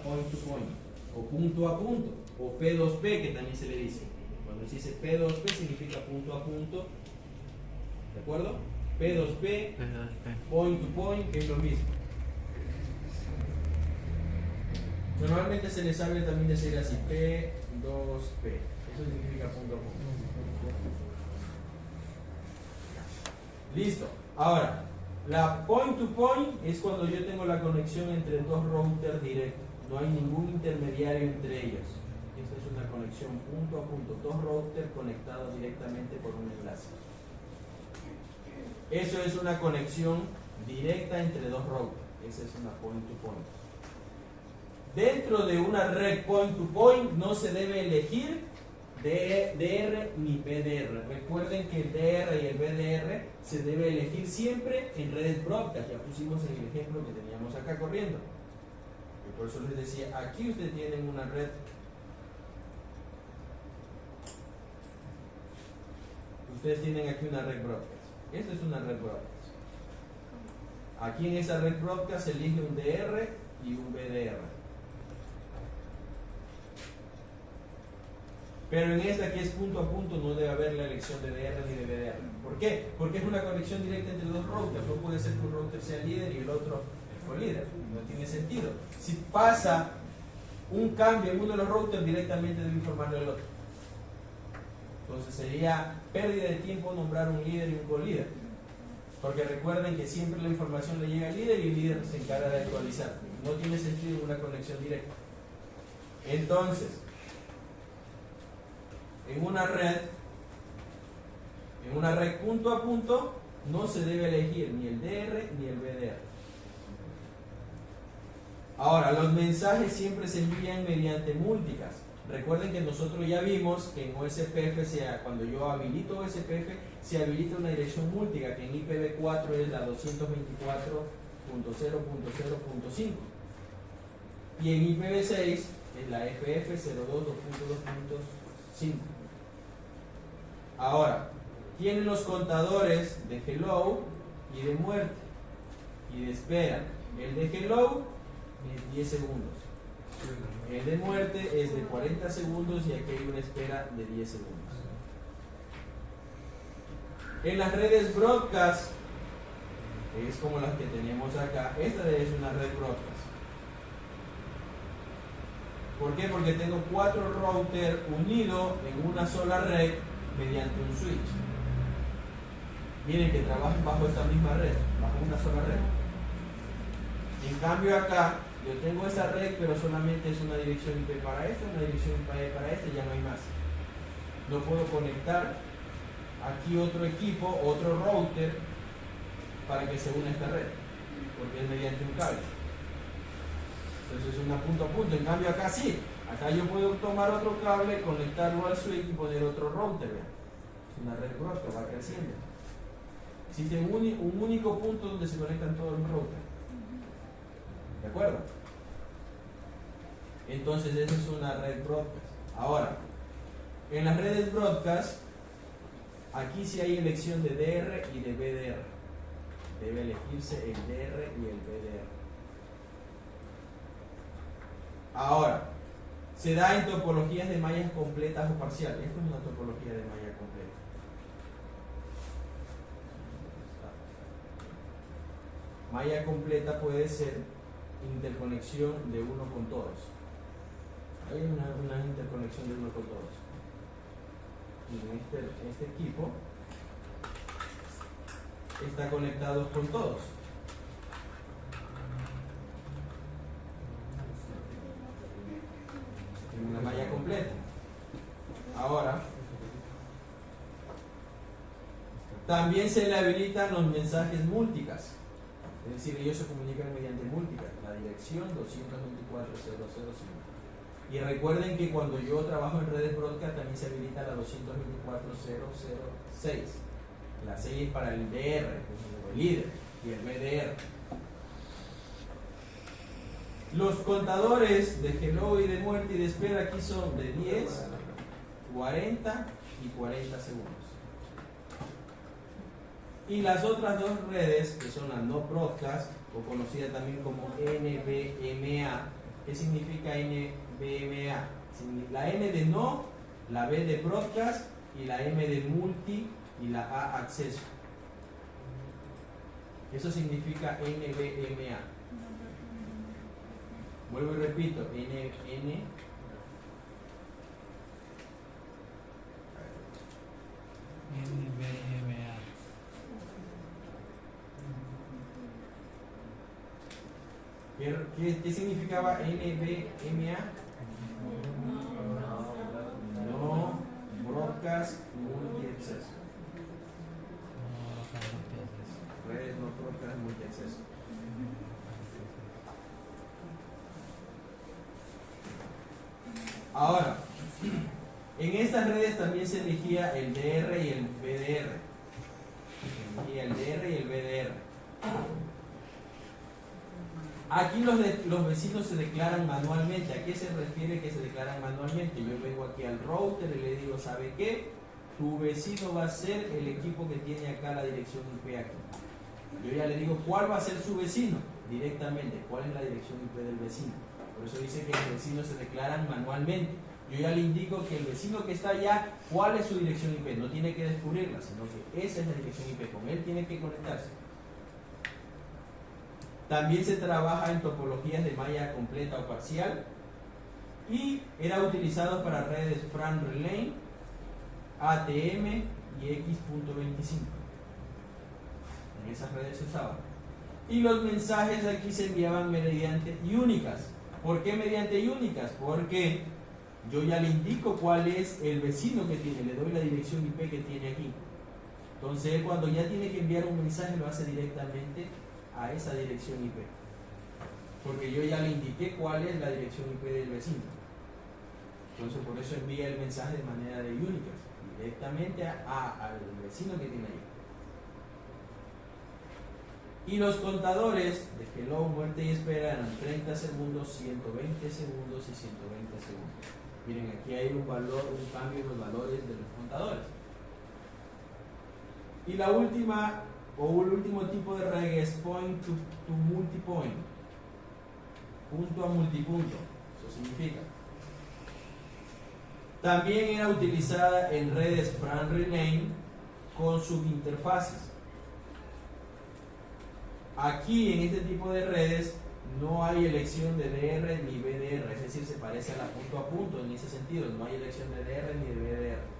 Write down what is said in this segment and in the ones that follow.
point to point, o punto a punto, o P2P que también se le dice. Cuando se dice P2P significa punto a punto, ¿de acuerdo? P2P, point to point, que es lo mismo. Normalmente se les sabe también decir así, P2P, eso significa punto a punto. Listo. Ahora, la point to point es cuando yo tengo la conexión entre dos routers directos. No hay ningún intermediario entre ellos. Esta es una conexión punto a punto. Dos routers conectados directamente por un enlace. Eso es una conexión directa entre dos routers. Esa es una point to point. Dentro de una red point to point no se debe elegir DR ni BDR. Recuerden que el DR y el BDR se debe elegir siempre en redes broadcast. Ya pusimos en el ejemplo que teníamos acá corriendo. Y por eso les decía, aquí ustedes tienen una red. Ustedes tienen aquí una red broadcast. Esta es una red broadcast. Aquí en esa red broadcast se elige un DR y un BDR. Pero en esta que es punto a punto no debe haber la elección de DR ni de BDR. ¿Por qué? Porque es una conexión directa entre dos routers. No puede ser que un router sea líder y el otro es colíder. No tiene sentido. Si pasa un cambio en uno de los routers, directamente debe informarle al otro. Entonces sería pérdida de tiempo nombrar un líder y un colíder. Porque recuerden que siempre la información le llega al líder y el líder se encarga de actualizar. No tiene sentido una conexión directa. Entonces, en una red punto a punto no se debe elegir ni el DR ni el BDR. Ahora, los mensajes siempre se envían mediante multicast. Recuerden que nosotros ya vimos que en OSPF, cuando yo habilito OSPF, se habilita una dirección multicast, que en IPv4 es la 224.0.0.5 y en IPv6 es la FF02.2.5. Ahora, tienen los contadores de hello y de muerte y de espera. El de hello es 10 segundos. El de muerte es de 40 segundos y aquí hay una espera de 10 segundos. En las redes broadcast, es como las que tenemos acá, esta es una red broadcast. ¿Por qué? Porque tengo 4 routers unidos en una sola red mediante un switch. Miren que trabajan bajo esta misma red, bajo una sola red. En cambio acá, yo tengo esa red, pero solamente es una dirección IP para esta, una dirección IP para esta y ya no hay más. No puedo conectar aquí otro equipo, otro router, para que se una a esta red, porque es mediante un cable. Entonces es una punto a punto. En cambio acá sí, acá yo puedo tomar otro cable, conectarlo al switch y poner otro router. Es una red broadcast, va creciendo. Existe un único punto donde se conectan todos los routers. ¿De acuerdo? Entonces esa es una red broadcast. Ahora, en las redes broadcast, aquí sí hay elección de DR y de BDR. Debe elegirse el DR y el BDR. Ahora, se da en topologías de mallas completas o parciales. Esto es una topología de malla completa. Malla completa puede ser interconexión de uno con todos. Hay una interconexión de uno con todos. Y en este equipo está conectado con todos. En una malla completa. Ahora, también se le habilitan los mensajes multicast. Es decir, ellos se comunican mediante multicast, la dirección 224.0.0.5. Y recuerden que cuando yo trabajo en redes broadcast también se habilita la 224.0.0.6. La 6 es para el DR, el líder, y el BDR. Los contadores de hello y de muerte y de espera aquí son de 10, 40 y 40 segundos. Y las otras dos redes, que son la no broadcast, o conocida también como NBMA, ¿Qué significa NBMA? La N de no, la B de broadcast y la M de multi y la A acceso. Eso significa NBMA. Vuelvo y repito, NBMA. ¿Qué significaba NBMA? No broadcast multi-acceso. Redes no broadcast multi-acceso. Ahora, en estas redes también se elegía el DR y el BDR. Se elegía el DR y el BDR. Aquí los vecinos se declaran manualmente. ¿A qué se refiere que se declaran manualmente? Yo vengo aquí al router y le digo, ¿sabe qué? Tu vecino va a ser el equipo que tiene acá la dirección IP aquí. Yo ya le digo, ¿cuál va a ser su vecino? Directamente, ¿cuál es la dirección IP del vecino? Por eso dice que los vecinos se declaran manualmente. Yo ya le indico que el vecino que está allá, ¿cuál es su dirección IP? No tiene que descubrirla, sino que esa es la dirección IP. Con él tiene que conectarse. También se trabaja en topologías de malla completa o parcial y era utilizado para redes FRAN Relay, ATM y X.25. En esas redes se usaban. Y los mensajes aquí se enviaban mediante únicas. ¿Por qué mediante únicas? Porque yo ya le indico cuál es el vecino que tiene, le doy la dirección IP que tiene aquí. Entonces él cuando ya tiene que enviar un mensaje lo hace directamente a esa dirección IP, porque yo ya le indiqué cuál es la dirección IP del vecino. Entonces por eso envía el mensaje de manera de únicas, directamente al vecino que tiene ahí. Y los contadores de hello, muerte y espera eran 30 segundos, 120 segundos y 120 segundos. Miren, aquí hay un valor, un cambio en los valores de los contadores. Y la última o el último tipo de red es point to multipoint, punto a multipunto. Eso significa. También era utilizada en redes FRAN Relay con subinterfaces. Aquí en este tipo de redes no hay elección de DR ni BDR, es decir, se parece a la punto a punto en ese sentido, no hay elección de DR ni de BDR.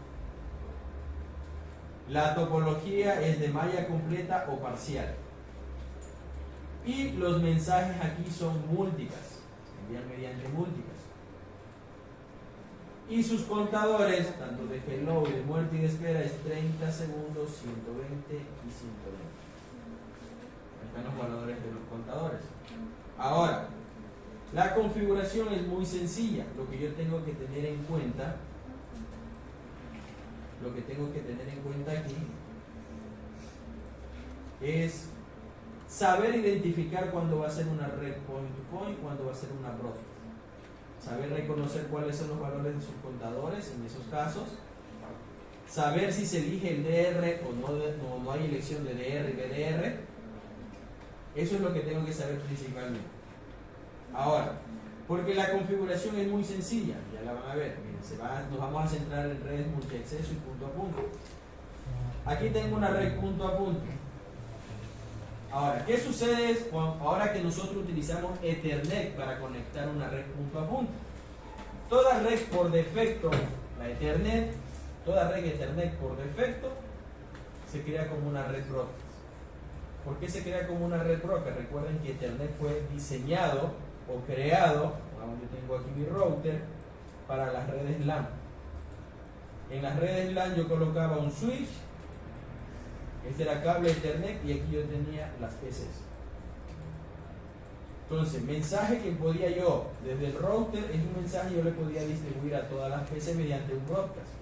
La topología es de malla completa o parcial. Y los mensajes aquí son múltiples, se envían mediante múltiples. Y sus contadores, tanto de hello y de muerte y de espera, es 30 segundos, 120 y 120. Están los valores de los contadores. Ahora, la configuración es muy sencilla. Lo que yo tengo que tener en cuenta, aquí es saber identificar cuándo va a ser una red point to point, cuándo va a ser una broadcast. Saber reconocer cuáles son los valores de sus contadores en esos casos. Saber si se elige el DR o no hay elección de DR y BDR. Eso es lo que tengo que saber principalmente. Ahora, porque la configuración es muy sencilla, ya la van a ver. Miren, nos vamos a centrar en redes multiacceso y punto a punto. Aquí tengo una red punto a punto. Ahora, ¿qué sucede ahora que nosotros utilizamos Ethernet para conectar una red punto a punto? Toda red por defecto, la Ethernet, toda red Ethernet por defecto se crea como una red broadcast. ¿Por qué se crea como una red broadcast? Recuerden que Ethernet fue diseñado o creado, yo tengo aquí mi router, para las redes LAN. En las redes LAN yo colocaba un switch, este era cable Ethernet y aquí yo tenía las PCs. Entonces, mensaje que podía yo, desde el router, es un mensaje yo le podía distribuir a todas las PCs mediante un broadcast.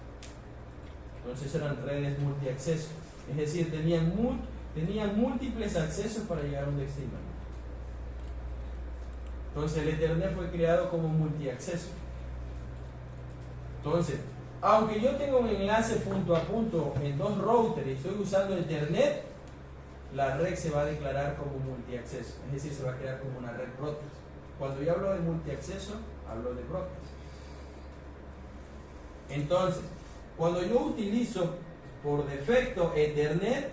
Entonces eran redes multiacceso, es decir, tenían múltiples accesos para llegar a un destino. Entonces el Ethernet fue creado como multiacceso. Entonces, aunque yo tenga un enlace punto a punto en dos routers y estoy usando Ethernet, la red se va a declarar como multiacceso, es decir, se va a crear como una red broadcast. Cuando yo hablo de multiacceso, hablo de broadcast. Entonces, cuando yo utilizo por defecto Ethernet,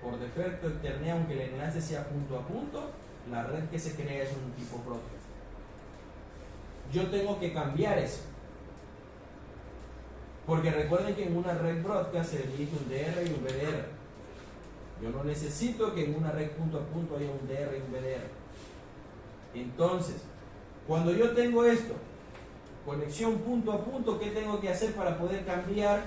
aunque el enlace sea punto a punto, la red que se crea es un tipo broadcast. Yo tengo que cambiar eso. Porque recuerden que en una red broadcast se elige un DR y un BDR. Yo no necesito que en una red punto a punto haya un DR y un BDR. Entonces, cuando yo tengo esto, conexión punto a punto, ¿qué tengo que hacer para poder cambiar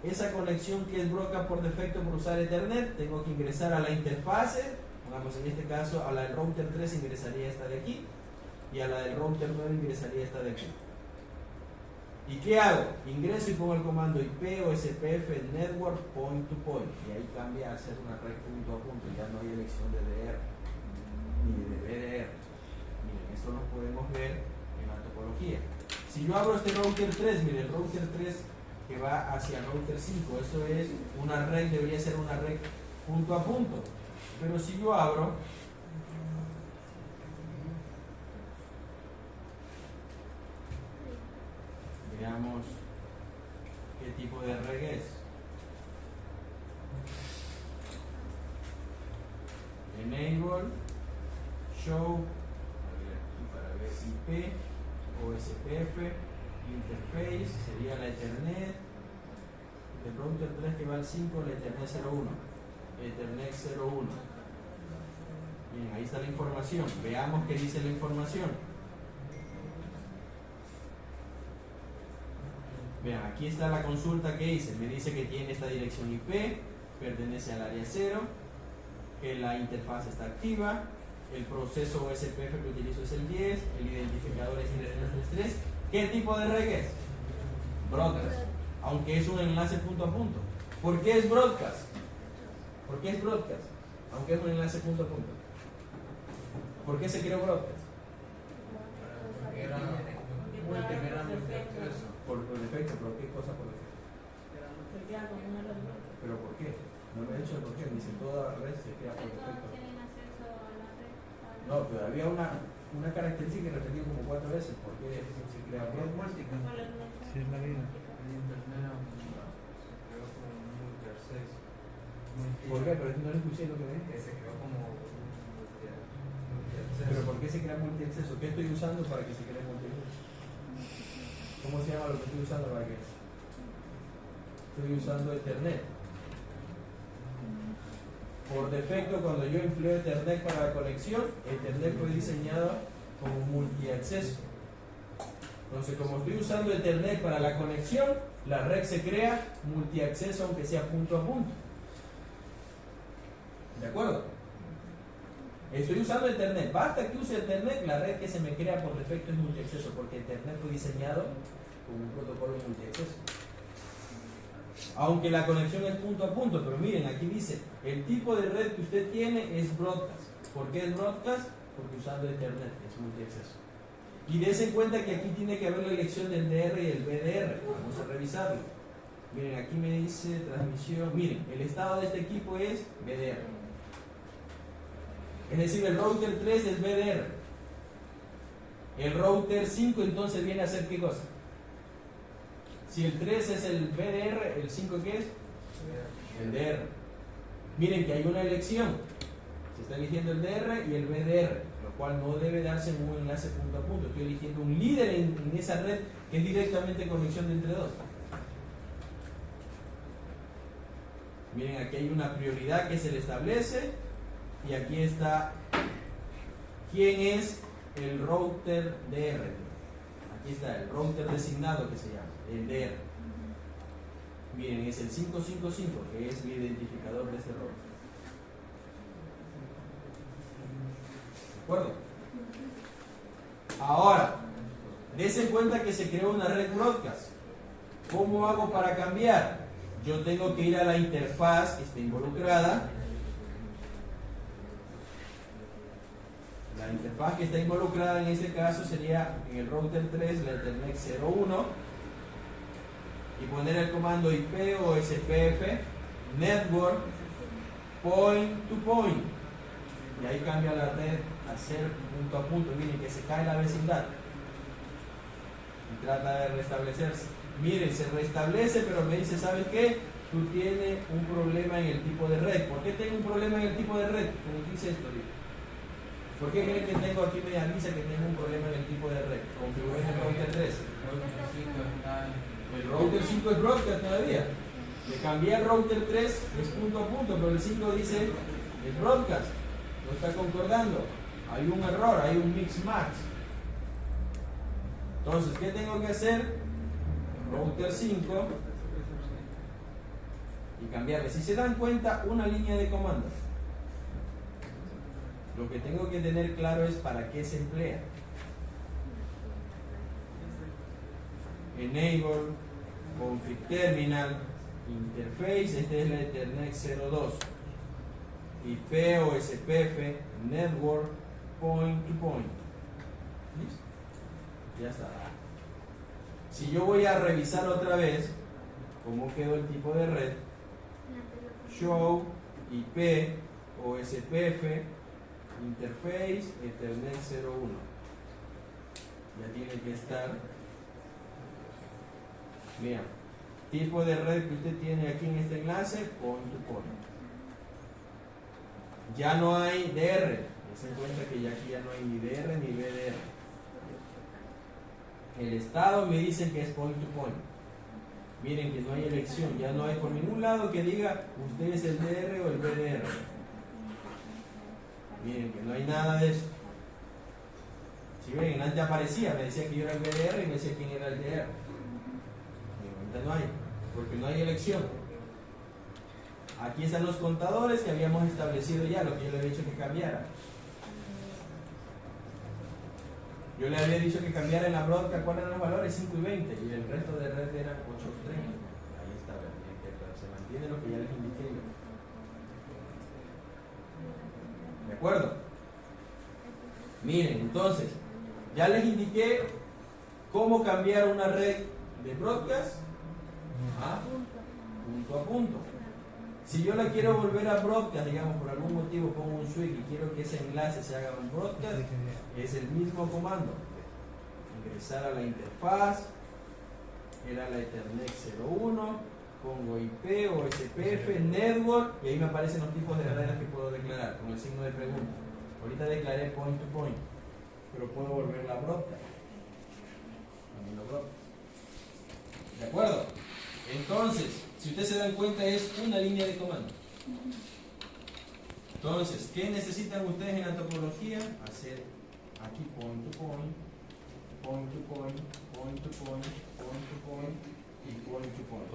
esa conexión que es broadcast por defecto por usar Ethernet? Tengo que ingresar a la interfase, pongamos en este caso a la del router 3 ingresaría esta de aquí, y a la del router 9 ingresaría esta de aquí. ¿Y qué hago? Ingreso y pongo el comando IP o SPF network point to point, y ahí cambia a ser una red punto a punto, ya no hay elección de DR ni de BDR. Miren, esto lo podemos ver en la topología. Si yo abro este router 3, miren, el router 3 que va hacia el router 5, eso es una red, debería ser una red punto a punto. Pero si yo abro, veamos qué tipo de red es. Enable, show, a ver aquí para ver IP o SPF, interface, sería la Ethernet, del router 3 que va al 5, la Ethernet 01, Ethernet 01. Bien, ahí está la información, veamos qué dice la información. Vean, aquí está la consulta que hice, me dice que tiene esta dirección IP, pertenece al área 0, que la interfaz está activa, el proceso SPF que utilizo es el 10, el identificador es 3333. ¿Qué tipo de red es? Broadcast, aunque es un enlace punto a punto. ¿Por qué es broadcast? ¿Por qué es broadcast? Aunque es un enlace punto a punto. ¿Por qué se creó broadcast? Era multiacceso. Por defecto, ¿pero qué cosa por defecto? ¿Pero por qué? No me he dicho el por qué, dice toda red se crea por defecto. No, pero había una característica que repetí como 4 veces. ¿Por qué se crea broadcast? Sí, es la vida. El internet se creó como multiacceso. ¿Por qué? Pero no le escuché lo que me dije. Se creó como multiacceso. ¿Pero por qué se crea multiacceso? ¿Qué estoy usando para que se cree multiacceso? ¿Cómo se llama lo que estoy usando para qué? Estoy usando Ethernet. Por defecto, cuando yo empleo Ethernet para la conexión, Ethernet fue diseñado como multiacceso. Entonces, como estoy usando Ethernet para la conexión, la red se crea multiacceso aunque sea punto a punto. ¿De acuerdo? Estoy usando Ethernet. Basta que use Ethernet, la red que se me crea por defecto es multiacceso, porque Ethernet fue diseñado como un protocolo de multiacceso. Aunque la conexión es punto a punto, pero miren, aquí dice, el tipo de red que usted tiene es broadcast. ¿Por qué es broadcast? Porque usando Ethernet es multiacceso. Y dense cuenta que aquí tiene que haber la elección del DR y el BDR. Vamos a revisarlo. Miren, aquí me dice transmisión. Miren, el estado de este equipo es BDR. Es decir, el router 3 es BDR. El router 5 entonces viene a ser ¿qué cosa? Si el 3 es el BDR, ¿el 5 qué es? El DR. Miren que hay una elección. Se está eligiendo el DR y el BDR, lo cual no debe darse en un enlace punto a punto. Estoy eligiendo un líder en esa red que es directamente conexión de entre dos. Miren, aquí hay una prioridad que se le establece y aquí está quién es el router DR. Aquí está el router designado que se llama, el DR. Miren, es el 555, que es el identificador de este router. ¿De acuerdo? Ahora, dense cuenta que se creó una red broadcast. ¿Cómo hago para cambiar? Yo tengo que ir a la interfaz que está involucrada. La interfaz que está involucrada en este caso sería en el router 3, la Ethernet 01, y poner el comando IP o SPF network point to point, y ahí cambia la red hacer punto a punto. Miren que se cae la vecindad y trata de restablecerse. Miren, se restablece, pero me dice, ¿sabes qué? Tú tienes un problema en el tipo de red. ¿Por qué tengo un problema en el tipo de red? ¿Cómo dice esto? ¿Por qué creen que tengo aquí, me avisa que tengo un problema en el tipo de red? Configuré en el router 3. El router 5 es broadcast todavía. Le cambié al router 3, es punto a punto, pero el 5 dice es broadcast. No está concordando. Hay un error, hay un mix match. Entonces, ¿qué tengo que hacer? Router 5 y cambiarle. Si se dan cuenta, una línea de comandos. Lo que tengo que tener claro es para qué se emplea. Enable, config terminal, interface, este es la Ethernet 02. IP o SPF, network, point to point. ¿Listo? Ya está. Si yo voy a revisar otra vez cómo quedó el tipo de red, show, IP o SPF, interface, Ethernet 01. Ya tiene que estar. Vean, tipo de red que usted tiene aquí en este enlace, point to point. Ya no hay DR. Se den cuenta que ya aquí ya no hay ni DR ni BDR. El estado me dice que es point to point. Miren que no hay elección, ya no hay por ningún lado que diga usted es el DR o el BDR. Miren que no hay nada de eso. Si ven, antes aparecía, me decía que yo era el BDR y me decía quién era el DR. Ahorita no hay, porque no hay elección. Aquí están los contadores que habíamos establecido ya, lo que yo le había dicho que cambiara. Yo le había dicho que cambiara en la broadcast cuáles eran los valores, 5 y 20, y el resto de red eran 8 y 30. Ahí está, pero se mantiene lo que ya les indiqué yo. ¿De acuerdo? Miren, entonces, ya les indiqué cómo cambiar una red de broadcast a punto a punto. Si yo la quiero volver a broadcast, digamos, por algún motivo pongo un switch y quiero que ese enlace se haga un broadcast, es el mismo comando. Ingresar a la interfaz, era la Ethernet 01, pongo IP o SPF, network, y ahí me aparecen los tipos de redes que puedo declarar, con el signo de pregunta. Ahorita declaré point to point, pero puedo volverla a broadcast. ¿De acuerdo? Entonces, si ustedes se dan cuenta, es una línea de comando. Entonces, ¿qué necesitan ustedes en la topología? Hacer aquí point to point, point to point, point to point, point to point y point to point.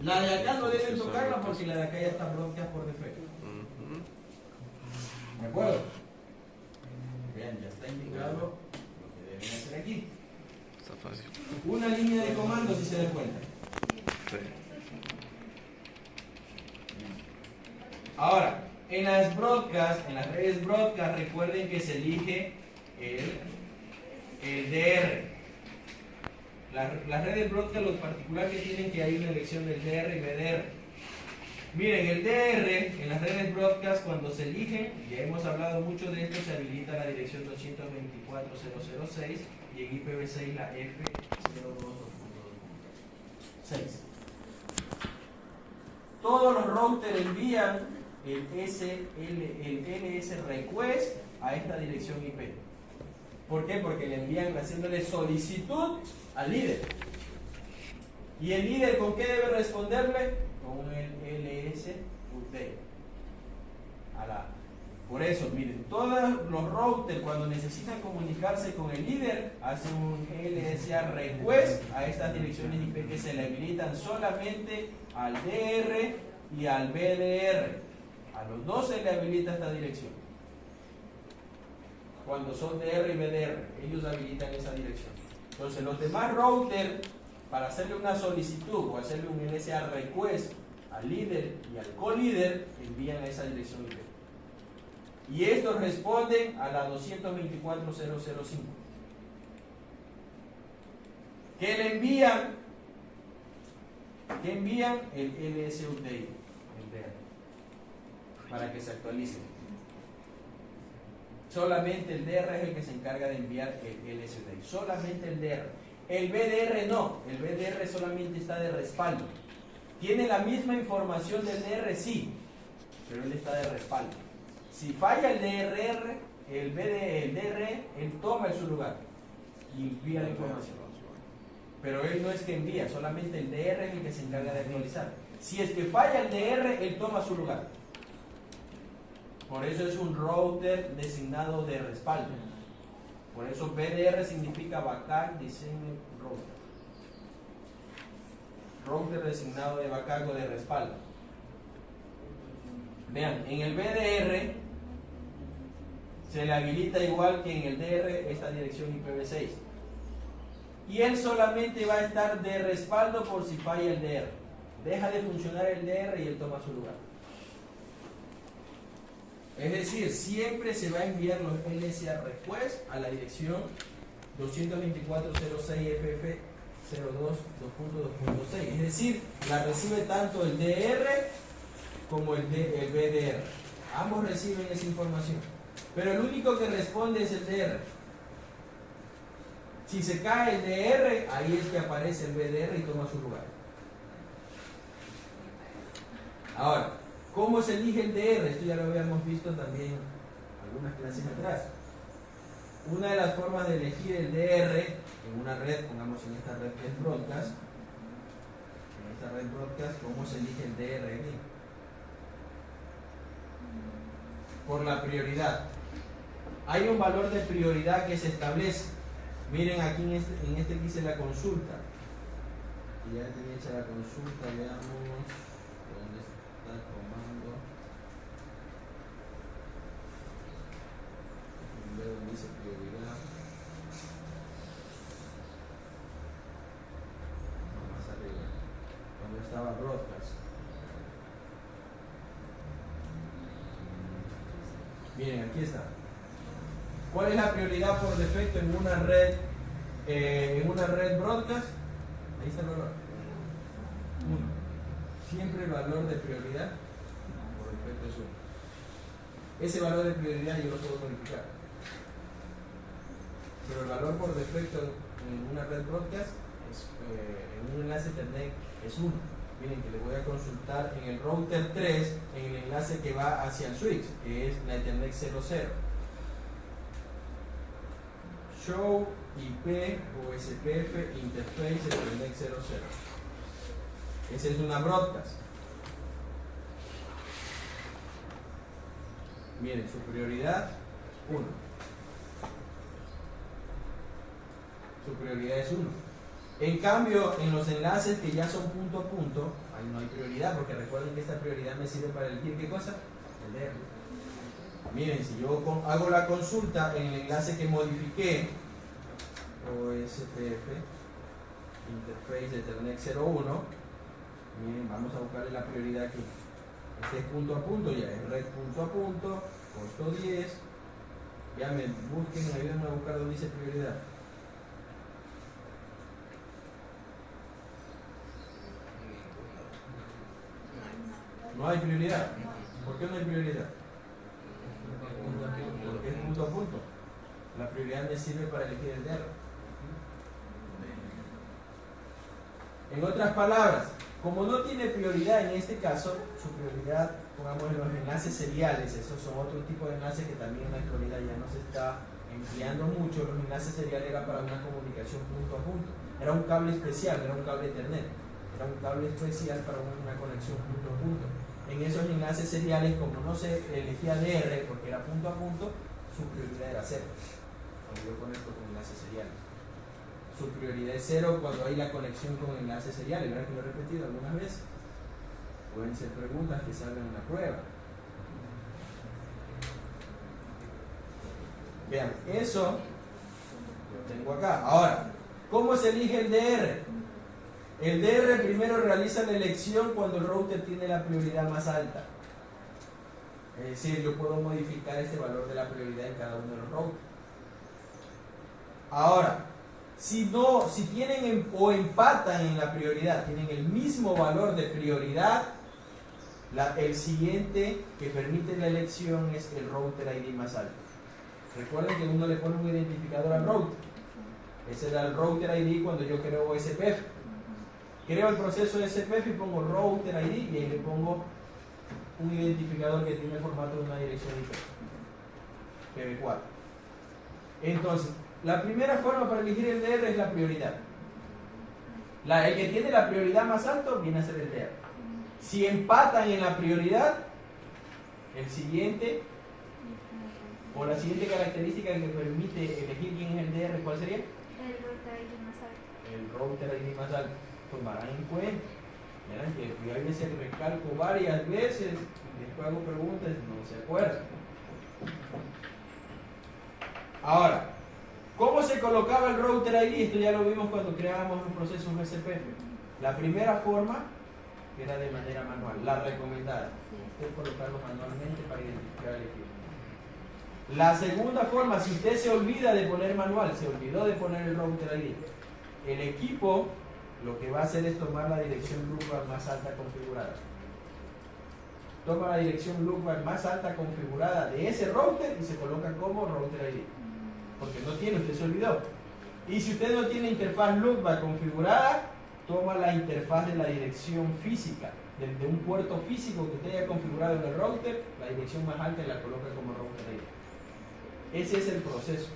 La de acá no deben tocarla porque la de acá ya está broadcast por defecto. ¿De acuerdo? Vean, ya está indicado lo que deben hacer aquí. Está fácil. Una línea de comando, si se dan cuenta. Sí. Ahora, en las broadcast, en las redes broadcast, recuerden que se elige el DR. Las redes broadcast, lo particular que tienen que hay una elección del DR y BDR. Miren, el DR en las redes broadcast, cuando se elige, ya hemos hablado mucho de esto, se habilita la dirección 224.0.0.6 y en IPv6 la F02.2.6. Todos los routers envían el LS request a esta dirección IP. ¿Por qué? Porque le envían haciéndole solicitud al líder. ¿Y el líder con qué debe responderle? Con el LS update. Por eso, miren, todos los routers cuando necesitan comunicarse con el líder hacen un LSA request a estas direcciones IP que se le habilitan solamente al DR y al BDR. A los dos se le habilita esta dirección. Cuando son DR y BDR, ellos habilitan esa dirección. Entonces los demás routers, para hacerle una solicitud o hacerle un LSA request al líder y al co-líder, envían a esa dirección IP. Y estos responden a la 224.0.0.5. ¿Qué le envían? ¿Qué envían? El LS update, el DR, para que se actualice. Solamente el DR es el que se encarga de enviar el SDI. Solamente el DR. El BDR no. El BDR solamente está de respaldo. ¿Tiene la misma información del DR? Sí. Pero él está de respaldo. Si falla el DRR, el DR, él toma su lugar y envía la información. Pero él no es que envía, solamente el DR es el que se encarga de actualizar. Si es que falla el DR, él toma su lugar. Por eso es un router designado de respaldo. Por eso BDR significa Backup Designated Router. Router designado de backup o de respaldo. Vean, en el BDR se le habilita igual que en el DR esta dirección IPv6. Y él solamente va a estar de respaldo por si falla el DR. Deja de funcionar el DR y él toma su lugar. Es decir, siempre se va a enviar los LSA request a la dirección 224.06FF02.2.6. Es decir, la recibe tanto el DR como el BDR. Ambos reciben esa información. Pero el único que responde es el DR. Si se cae el DR, ahí es que aparece el BDR y toma su lugar. Ahora, ¿cómo se elige el DR? Esto ya lo habíamos visto también algunas clases atrás. Una de las formas de elegir el DR en una red, pongamos en esta red que es Broadcast, en esta red Broadcast, ¿cómo se elige el DR aquí? Por la prioridad. Hay un valor de prioridad que se establece. Miren aquí en este que hice la consulta. Y ya tenía hecha la consulta, veamos dónde está el comando. Veo donde dice prioridad. No, más arriba. Cuando estaba broadcast. Miren, aquí está. ¿Cuál es la prioridad por defecto en una red broadcast? Ahí está el valor. 1. Siempre el valor de prioridad por defecto es 1. Ese valor de prioridad yo lo puedo modificar. Pero el valor por defecto en una red broadcast en un enlace Ethernet es 1. Miren que le voy a consultar en el router 3 en el enlace que va hacia el switch, que es la Ethernet 00. Show IP o SPF Interface Ethernet 00. Esa es una broadcast. Miren, su prioridad 1. Su prioridad es 1. En cambio, en los enlaces que ya son punto a punto, ahí no hay prioridad, porque recuerden que esta prioridad me sirve para elegir ¿qué cosa? El DR. Miren, si yo hago la consulta en el enlace que modifiqué, OSPF Interface Ethernet 01, miren, vamos a buscarle la prioridad aquí. Este es punto a punto, ya es red punto a punto, costo 10. Ya me busquen, ayúdenme a buscar donde dice prioridad. No hay prioridad. ¿Por qué no hay prioridad? Porque es punto a punto. La prioridad me sirve para elegir el DR. En otras palabras, como no tiene prioridad en este caso, su prioridad, pongamos en los enlaces seriales, esos son otro tipo de enlaces que también en la actualidad ya no se está empleando mucho. Los enlaces seriales era para una comunicación punto a punto. Era un cable especial, era un cable Ethernet. Era un cable especial para una conexión punto a punto. En esos enlaces seriales, como no se elegía DR porque era punto a punto, su prioridad era 0. Cuando yo conecto con enlaces seriales, su prioridad es 0 cuando hay la conexión con enlaces seriales. ¿Verdad que lo he repetido algunas veces? Pueden ser preguntas que salgan en la prueba. Vean, eso lo tengo acá. Ahora, ¿cómo se elige el DR? El DR primero realiza la elección cuando el router tiene la prioridad más alta. Es decir, yo puedo modificar este valor de la prioridad en cada uno de los routers. Ahora, si tienen o empatan en la prioridad, tienen el mismo valor de prioridad, el siguiente que permite la elección es el router ID más alto. Recuerden que uno le pone un identificador al router. Ese era el router ID cuando yo creo SPF. Creo el proceso de SPF y pongo router ID y ahí le pongo un identificador que tiene el formato de una dirección IP, PV4. Entonces, la primera forma para elegir el DR es la prioridad. El que tiene la prioridad más alto viene a ser el DR. Si empatan en la prioridad, el siguiente o la siguiente característica que permite elegir quién es el DR, ¿cuál sería? El router ID más alto. El router ID más alto. Tomarán en cuenta. Verán que yo a veces recalco varias veces y después hago preguntas y no se acuerdan. Ahora, ¿cómo se colocaba el router ID? Esto ya lo vimos cuando creábamos los procesos SPF. La primera forma era de manera manual, la recomendada. Usted colocarlo manualmente para identificar el equipo. La segunda forma, si usted se olvida de poner manual, se olvidó de poner el router ID, el equipo lo que va a hacer es tomar la dirección loopback más alta configurada. Toma la dirección loopback más alta configurada de ese router y se coloca como router ID. Porque no tiene, usted se olvidó. Y si usted no tiene interfaz loopback configurada, toma la interfaz de la dirección física, de un puerto físico que usted haya configurado en el router, la dirección más alta y la coloca como router ID. Ese es el proceso.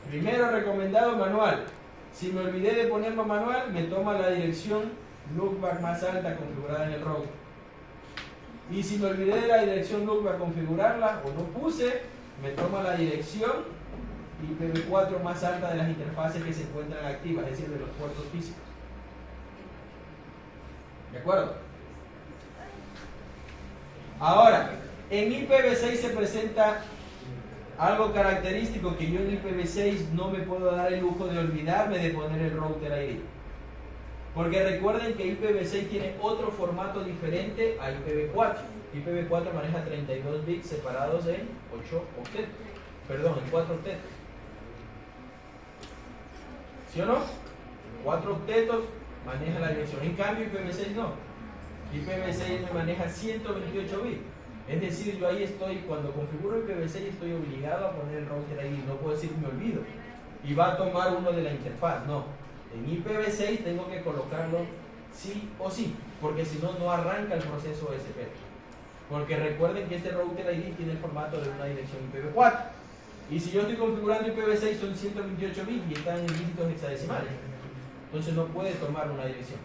Primero recomendado manual. Si me olvidé de ponerlo manual, me toma la dirección loopback más alta configurada en el router. Y si me olvidé de la dirección loopback configurarla o no puse, me toma la dirección IPv4 más alta de las interfaces que se encuentran activas, es decir, de los puertos físicos. ¿De acuerdo? Ahora, en IPv6 se presenta algo característico que yo en IPv6 no me puedo dar el lujo de olvidarme de poner el router ID. Porque recuerden que IPv6 tiene otro formato diferente a IPv4. IPv4 maneja 32 bits separados en 8 octetos. Perdón, en 4 octetos. ¿Sí o no? 4 octetos maneja la dirección. En cambio IPv6 no. IPv6 me maneja 128 bits. Es decir, yo ahí estoy, cuando configuro IPv6 estoy obligado a poner el router ID. No puedo decir me olvido. Y va a tomar uno de la interfaz. No. En IPv6 tengo que colocarlo sí o sí. Porque si no, no arranca el proceso SPF. Porque recuerden que este router ID tiene el formato de una dirección IPv4. Y si yo estoy configurando IPv6 son 128 bits y están en dígitos hexadecimales. Entonces no puede tomar una dirección.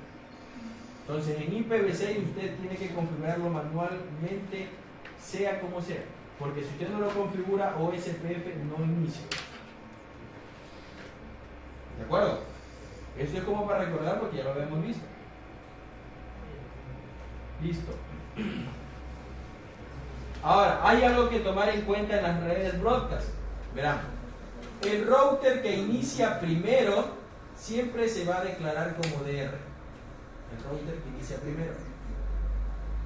Entonces en IPv6 usted tiene que configurarlo manualmente, sea como sea. Porque si usted no lo configura, OSPF no inicia. ¿De acuerdo? Eso es como para recordar porque ya lo habíamos visto. Listo. Ahora, hay algo que tomar en cuenta en las redes broadcast. Verán, el router que inicia primero siempre se va a declarar como DR. El router que inicia primero.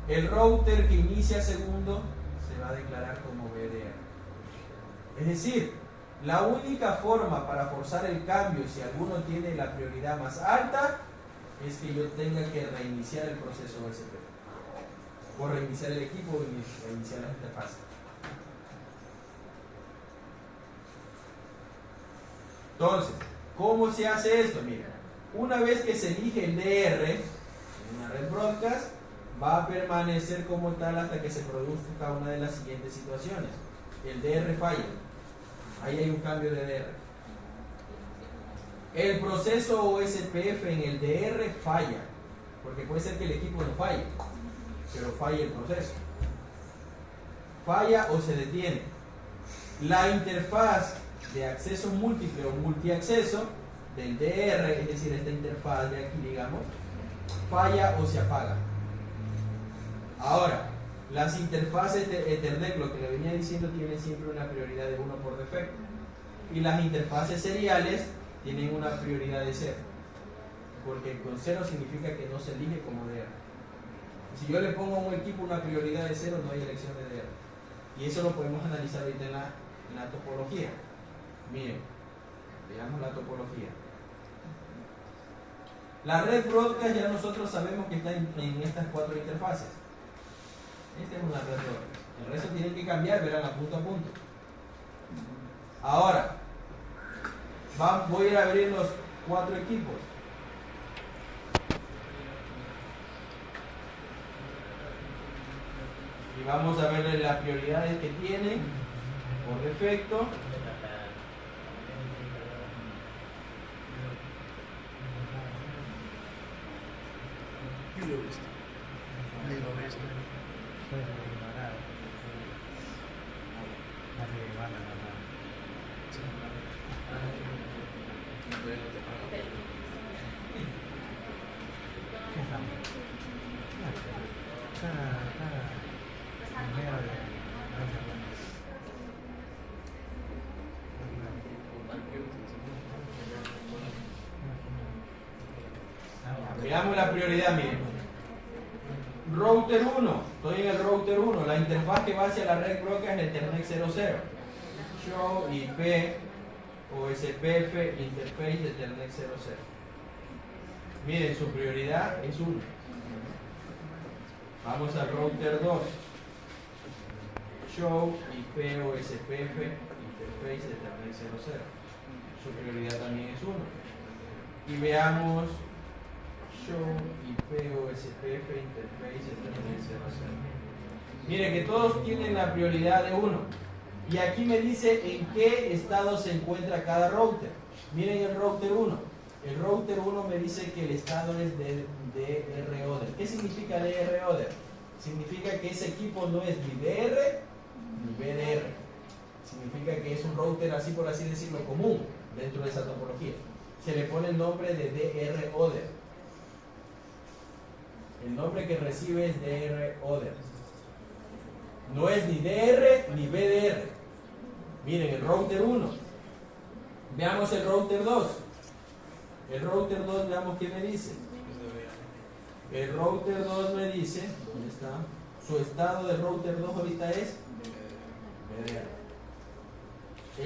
El router que inicia segundo se va a declarar como VDR. Es decir, la única forma para forzar el cambio si alguno tiene la prioridad más alta es que yo tenga que reiniciar el proceso SPF. O reiniciar el equipo o reiniciar la interfaz. Entonces, ¿cómo se hace esto? Mira, una vez que se elige el DR en una red broadcast, va a permanecer como tal hasta que se produzca una de las siguientes situaciones. El DR falla. Ahí hay un cambio de DR. El proceso OSPF en el DR falla. Porque puede ser que el equipo no falle, pero falla el proceso. Falla o se detiene. La interfaz de acceso múltiple o multiacceso del DR, es decir, esta interfaz de aquí, digamos, falla o se apaga. Ahora, las interfaces de Ethernet, lo que le venía diciendo, tienen siempre una prioridad de 1 por defecto. Y las interfaces seriales tienen una prioridad de 0. Porque con 0 significa que no se elige como DR. Si yo le pongo a un equipo una prioridad de 0, no hay elección de DR. Y eso lo podemos analizar ahorita en la topología. Miren, veamos la topología. La red broadcast ya nosotros sabemos que está en estas 4 interfaces. Esta es una red broadcast. El resto tienen que cambiar, verán a punto. Ahora, voy a ir a abrir los 4 equipos. Y vamos a ver las prioridades que tienen por defecto. Yo lo he visto. Yo lo he visto. Veamos la prioridad, miren. Router 1, estoy en el router 1, la interfaz que va hacia la red broca es el Ethernet 00. Show IP OSPF Interface Ethernet 00. Miren, su prioridad es 1. Vamos al router 2. Show IP OSPF Interface Ethernet 00. Su prioridad también es 1. Y veamos Show IP OSPF Interface Ethernet 00. Miren que todos tienen la prioridad de 1. Y aquí me dice en qué estado se encuentra cada router. Miren el router 1. El router 1 me dice que el estado es de DR order. ¿Qué significa DR order? Significa que ese equipo no es ni DR ni BDR. Significa que es un router, así por así decirlo, común dentro de esa topología. Se le pone el nombre de DR order. El nombre que recibe es DR order. No es ni DR ni BDR. Miren el router 1. Veamos el router 2. El router 2, veamos qué me dice. El router 2 me dice, ¿dónde está? Su estado del router 2 ahorita es BDR.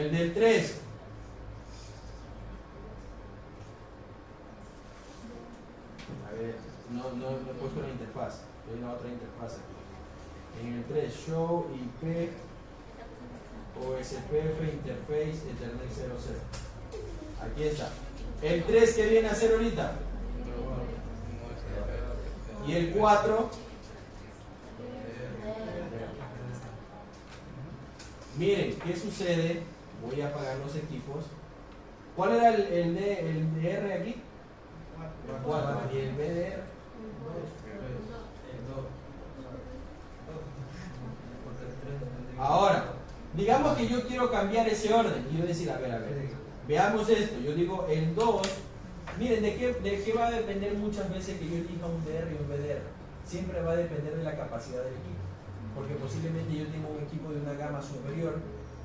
El del 3. A ver, no he puesto la interfaz. Hay una otra interfaz aquí. En el 3, Show IP OSPF Interface Ethernet 00. Aquí está. El 3, ¿qué viene a hacer ahorita? Y el 4. Miren, ¿qué sucede? Voy a apagar los equipos. ¿Cuál era el DR aquí? 4. ¿Y el BDR? Ahora, digamos que yo quiero cambiar ese orden. Quiero decir, a ver, veamos esto. Yo digo el 2. Miren, ¿de qué va a depender muchas veces que yo elija un DR y un BDR? Siempre va a depender de la capacidad del equipo. Porque posiblemente yo tengo un equipo de una gama superior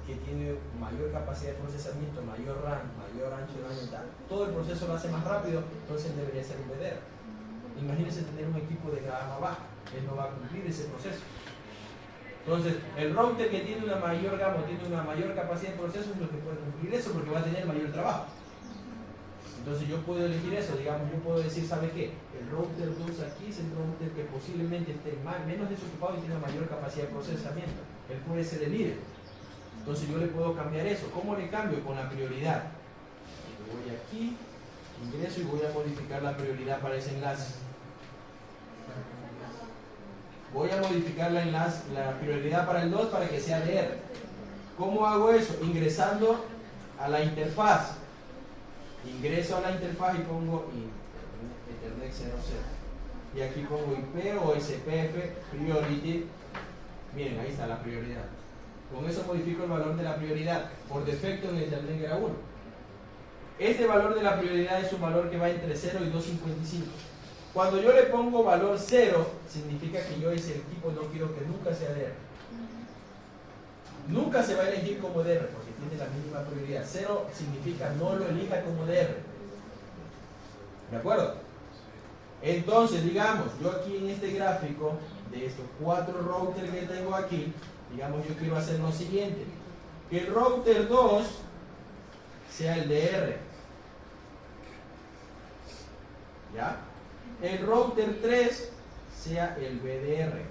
que tiene mayor capacidad de procesamiento, mayor RAM, mayor ancho de banda y tal. Todo el proceso lo hace más rápido, entonces debería ser un BDR. Imagínense tener un equipo de gama baja, él no va a cumplir ese proceso. Entonces, el router que tiene una mayor gama, tiene una mayor capacidad de proceso, es lo que puede cumplir eso porque va a tener mayor trabajo. Entonces yo puedo elegir eso, digamos, yo puedo decir, ¿sabe qué? El router 2 aquí es el router que posiblemente esté menos desocupado y tenga mayor capacidad de procesamiento. Él puede ser el líder. Entonces yo le puedo cambiar eso. ¿Cómo le cambio? Con la prioridad. Voy aquí, ingreso y voy a modificar la prioridad para ese enlace. Voy a modificar la prioridad para el 2 para que sea DR. ¿Cómo hago eso? Ingresando a la interfaz. Ingreso a la interfaz y pongo Ethernet 00. Y aquí pongo IP o SPF Priority. Miren, ahí está la prioridad. Con eso modifico el valor de la prioridad. Por defecto en el Ethernet era 1. Este valor de la prioridad es un valor que va entre 0 y 255. Cuando yo le pongo valor 0, significa que yo ese equipo no quiero que nunca sea DR. Nunca se va a elegir como DR porque tiene la mínima prioridad. 0 significa no lo elija como DR. ¿De acuerdo? Entonces, digamos, yo aquí en este gráfico de estos 4 routers que tengo aquí, digamos, yo quiero hacer lo siguiente. Que el router 2 sea el DR. ¿Ya? El router 3 sea el BDR.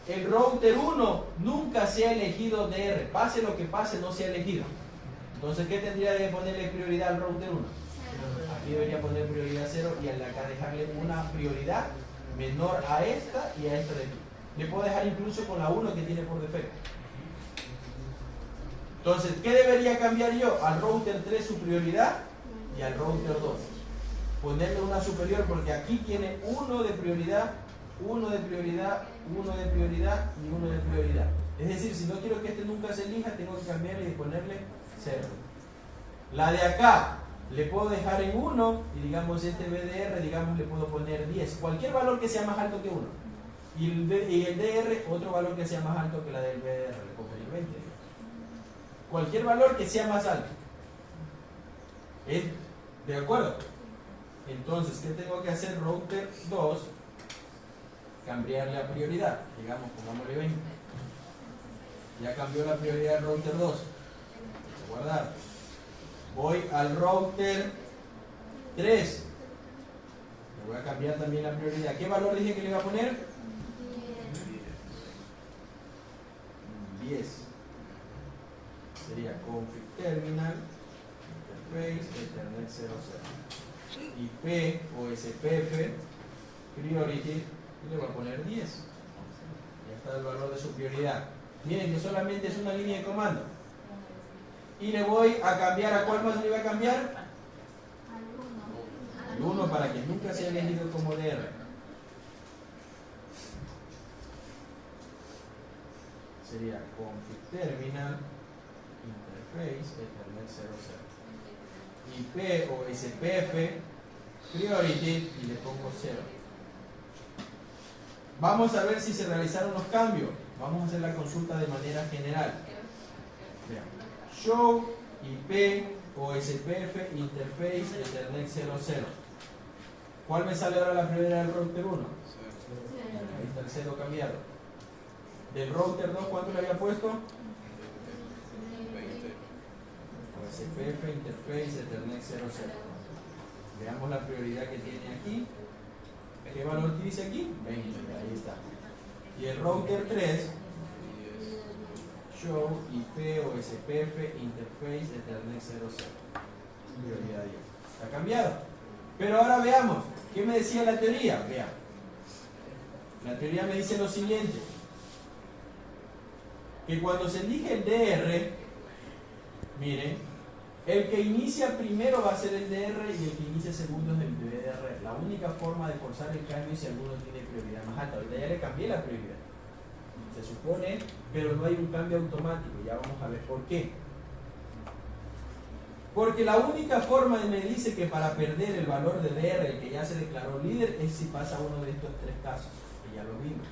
el router 1 nunca se ha elegido DR. Pase lo que pase, no se ha elegido. Entonces, ¿qué tendría que ponerle prioridad al router 1? Aquí debería poner prioridad 0 y al acá dejarle una prioridad menor a esta y a esta de aquí. Le puedo dejar incluso con la 1 que tiene por defecto. Entonces, ¿qué debería cambiar yo? Al router 3 su prioridad y al router 2. Ponerle una superior porque aquí tiene 1 de prioridad, 1 de prioridad, 1 de prioridad y 1 de prioridad. Es decir, si no quiero que este nunca se elija, tengo que cambiarle y ponerle 0. La de acá le puedo dejar en 1 y digamos este BDR, digamos le puedo poner 10. Cualquier valor que sea más alto que 1. Y el DR, otro valor que sea más alto que la del BDR, le puedo poner 20. Cualquier valor que sea más alto. ¿De acuerdo? Entonces, ¿qué tengo que hacer? Router 2, cambiarle la prioridad. Digamos, pongámosle 20. Ya cambió la prioridad del router 2. Guardar. Voy al router 3. Le voy a cambiar también la prioridad. ¿Qué valor dije que le iba a poner? 10. Sería config terminal, interface, ethernet 00. IP o SPF, priority, y le voy a poner 10. Ya está el valor de su prioridad. Miren que solamente es una línea de comando. Y le voy a cambiar, ¿a cuál más le voy a cambiar? Al 1 para que nunca sea elegido como DR. Sería config terminal, interface, ethernet 00. IP o SPF, priority, y le pongo 0. Vamos a ver si se realizaron los cambios. Vamos a hacer la consulta de manera general. Vean. Show, IP o SPF, interface, ethernet 00. ¿Cuál me sale ahora la prioridad del router 1? Ahí está el 0 cambiado. Del router 2, ¿cuánto le había puesto? SPF, interface, ethernet 00. Veamos la prioridad que tiene aquí. ¿Qué valor dice aquí? 20, ahí está. Y el router 3, show, IP o SPF, interface, ethernet 00. Prioridad 10. Está cambiado. Pero ahora veamos, ¿qué me decía la teoría? Vean. La teoría me dice lo siguiente. Que cuando se elige el DR, miren, el que inicia primero va a ser el DR y el que inicia segundo es el BDR. La única forma de forzar el cambio es si alguno tiene prioridad más alta. Ahorita ya le cambié la prioridad. Se supone, pero no hay un cambio automático. Ya vamos a ver por qué. Porque la única forma me dice que para perder el valor de DR, el que ya se declaró líder, es si pasa uno de estos 3 casos, que ya lo vimos.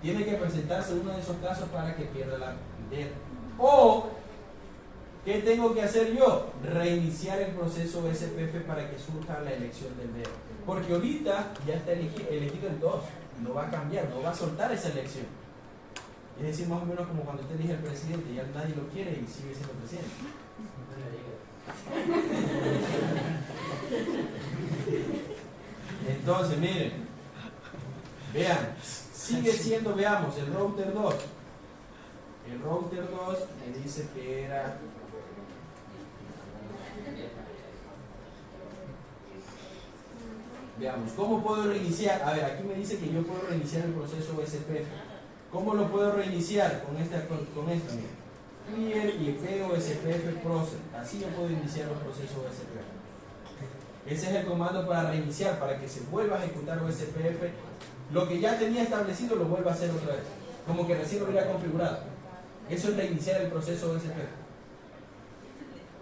Tiene que presentarse uno de esos casos para que pierda la DR. O, ¿qué tengo que hacer yo? Reiniciar el proceso SPF para que surja la elección del DR. Porque ahorita ya está elegido el 2. No va a cambiar, no va a soltar esa elección. Es decir, más o menos como cuando usted elige al presidente, ya nadie lo quiere y sigue siendo presidente. Entonces, miren, vean, sigue siendo, veamos, el router 2. El router 2 me dice que era... Veamos, ¿cómo puedo reiniciar? A ver, aquí me dice que yo puedo reiniciar el proceso SPF. ¿Cómo lo puedo reiniciar? Con esto, miren. Clear IP o SPF process. Así yo puedo iniciar los procesos SPF. Ese es el comando para reiniciar, para que se vuelva a ejecutar OSPF. Lo que ya tenía establecido lo vuelva a hacer otra vez. Como que recién lo hubiera configurado. Eso es reiniciar el proceso OSPF.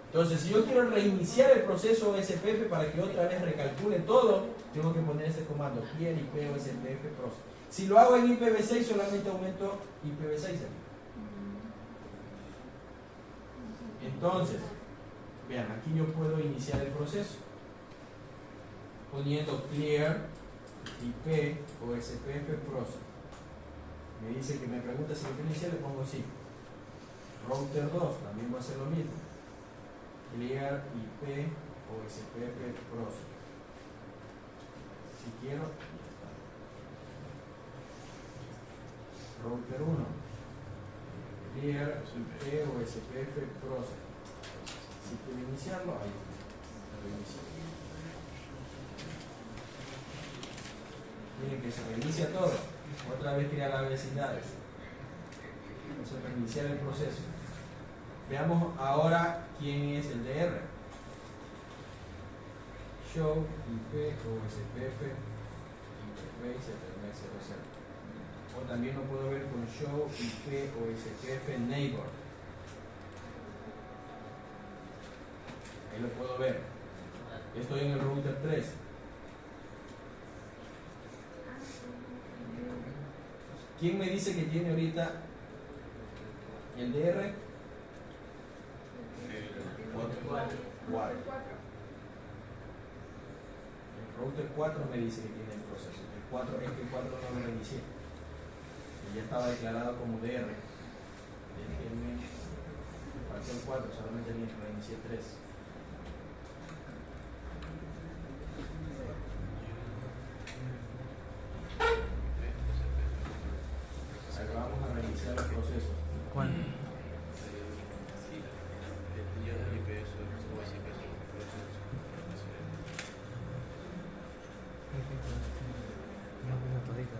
Entonces, si yo quiero reiniciar el proceso SPF para que otra vez recalcule todo, tengo que poner ese comando, clear IP o SPF process. Si lo hago en IPv6, solamente aumento IPv6 aquí. Entonces, vean, aquí yo puedo iniciar el proceso poniendo clear IP o SPF process. Me dice que me pregunta si lo quiero iniciar, le pongo sí. Router 2, también voy a hacer lo mismo. Clear IP o SPF process. Si quiero, ya está. router 1, clear IP o SPF process. Si quiero iniciarlo, ahí reinicia. Miren que se reinicia todo. Otra vez crea las vecindades. Entonces reiniciar el proceso. Veamos ahora quién es el DR. Show IP o SPF interface Ethernet 00. O también lo puedo ver con show IP o SPF neighbor. Ahí lo puedo ver. Estoy en el router 3. ¿Quién me dice que tiene ahorita el DR? 4. El router 4 me dice que tiene el proceso. El 4 es que el 4 no lo reinicié. Y ya estaba declarado como DR. Déjenme. Me faltó el 4, solamente reinicié 3. Ahora vamos a reiniciar los procesos. ¿Cuál? No, todita.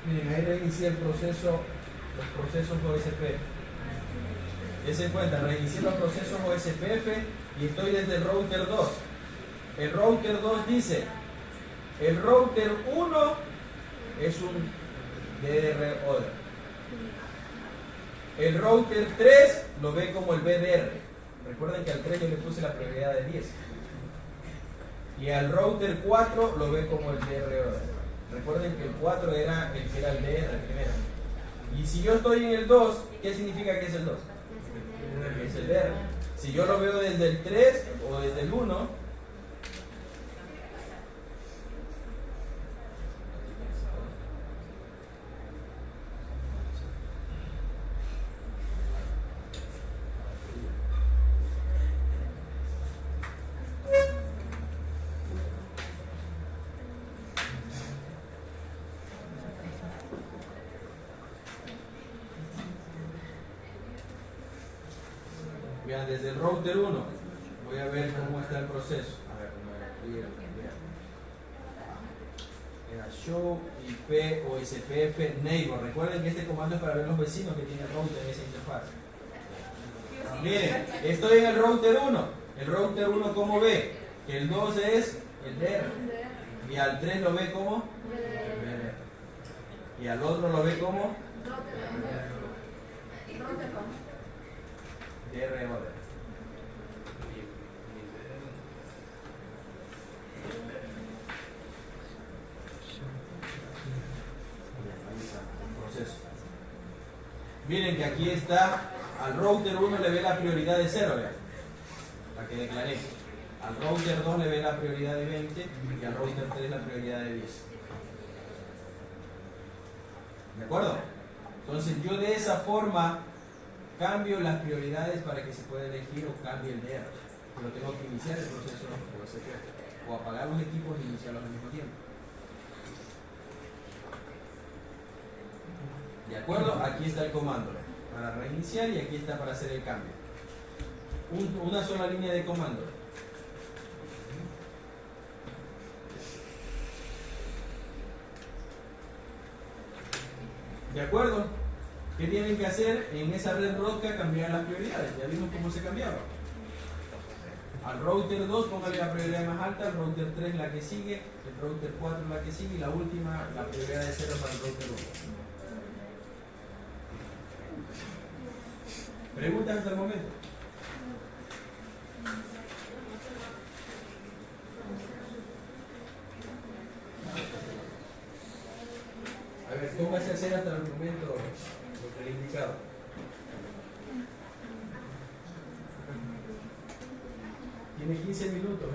Miren, ahí reinicié el proceso, los procesos OSPF. Dense cuenta, reinicié los procesos OSPF y estoy desde el router 2. El router 2 dice, el router 1 es un DR order. El router 3 lo ve como el BDR. Recuerden que al 3 yo le puse la prioridad de 10. Y al router 4 lo ve como el DR order. Recuerden que el 4 era el que era el DR primero. Y si yo estoy en el 2, ¿qué significa que es el 2? Que es el DR. Si yo lo veo desde el 3 o desde el 1, vean, desde el router 1 voy a ver cómo está el proceso. A ver, era show IP o SPF neighbor. Recuerden que este comando es para ver los vecinos que tiene el router en esa interfaz. Miren, estoy en el router 1. El router 1, ¿cómo ve? Que el 2 es el DR. Y al 3 lo ve como BDR. Y al otro lo ve como DR order. Proceso. Miren que aquí está, al router 1 le ve la prioridad de 0, vean, para que declaré. Al router 2 le ve la prioridad de 20 y al router 3 la prioridad de 10. ¿De acuerdo? Entonces yo de esa forma cambio las prioridades para que se pueda elegir o cambie el DR. Pero tengo que iniciar el proceso de CP. O apagar los equipos e iniciarlos al mismo tiempo. ¿De acuerdo? Aquí está el comando para reiniciar y aquí está para hacer el cambio. Una sola línea de comando. ¿De acuerdo? ¿Qué tienen que hacer en esa red rosca? Cambiar las prioridades. Ya vimos cómo se cambiaba. Al router 2 póngale la prioridad más alta, al router 3 la que sigue, el router 4 la que sigue y la última la prioridad de 0 para el router 1. ¿Preguntas hasta el momento? A ver, póngase a hacer hasta el momento lo que le he indicado. Tiene 15 minutos.